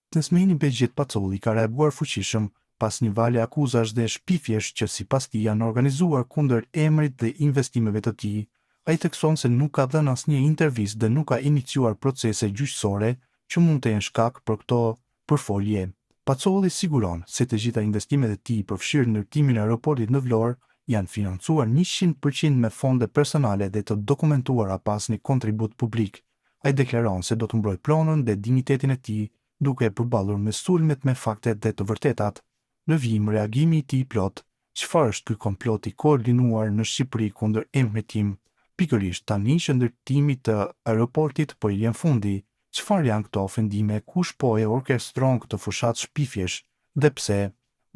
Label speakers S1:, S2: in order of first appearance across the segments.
S1: Tesmini Begjit Pacolli ka reaguar fuqishëm pas një valje akuzash dhe shpifjesh që sipas tij janë organizuar kundër emrit dhe investimeve të tij. Ai thekson se nuk ka dhënë asnjë intervistë dhe nuk ka iniciuar procese gjyqësore që mund të jenë shkak për këto përfolje. Pacolli siguron se të gjitha investimet e tij përfshirë ndërtimin e aeroportit në Vlorë janë financuar 100% me fonde personale dhe të dokumentuara pas një kontribut publik. Ai deklaron se do të mbrojë pronën dhe dinjitetin e tij, duke e përballur me sulmet me fakte dhe të vërtetat. Në vijim reagimi i tij plot, çfarë është ky komplot i koordinuar në Shqipëri kundër emrit tim? Pikërisht tani që ndërtimi të aeroportit po i vjen fundi, çfarë janë këto ofendime, kush po e orkestron këtë fushat shpifjesh dhe pse?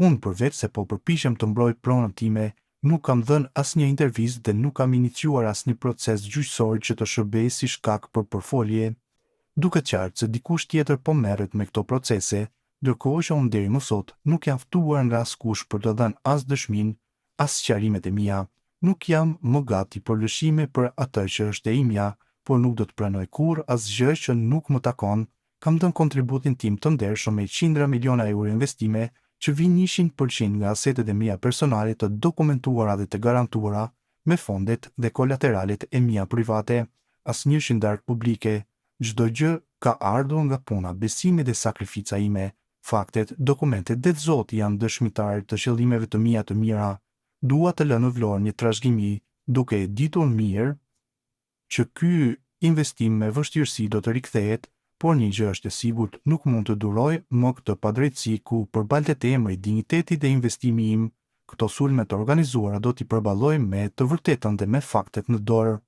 S1: Unë përveç se po përpiqem të mbroj pronën time, nuk kam dhënë asnjë intervistë dhe nuk kam iniciuar asnjë proces gjyqësor që të shërbejë si shkak për përfolje. Duket qartë se dikush tjetër po merret me këto procese, ndërkohë që unë deri më sot nuk jam ftuar nga askush për të dhënë as dëshminë, as sqarimet e mia. Nuk jam më gati për lëshime për atë që është e imja, por nuk do të pranoj kurrë asgjë që nuk më takon. Kam dhënë kontributin tim të ndershëm me qindra miliona euro investime që vijnë 100% nga asetet e mia personale të dokumentuara dhe të garantuara me fondet dhe kolateralet e mia private, asnjë shindark publike. Çdo gjë ka ardhur nga puna, besimi dhe sakrifica ime. Faktet, dokumentet dhe Zoti janë dëshmitar të qëllimeve të mia të mira. Dua të lënë në Vlorë një trashëgimi, duke e ditur mirë që ky investim me vështirësi do të rikthehet, por një gjë është e sigurt, nuk mund të duroj më këtë padrejtësi ku përbaltet emri, dinjiteti dhe investimi im. Këto sulme të organizuara do t'i përballoj me të vërtetën dhe me faktet në dorë.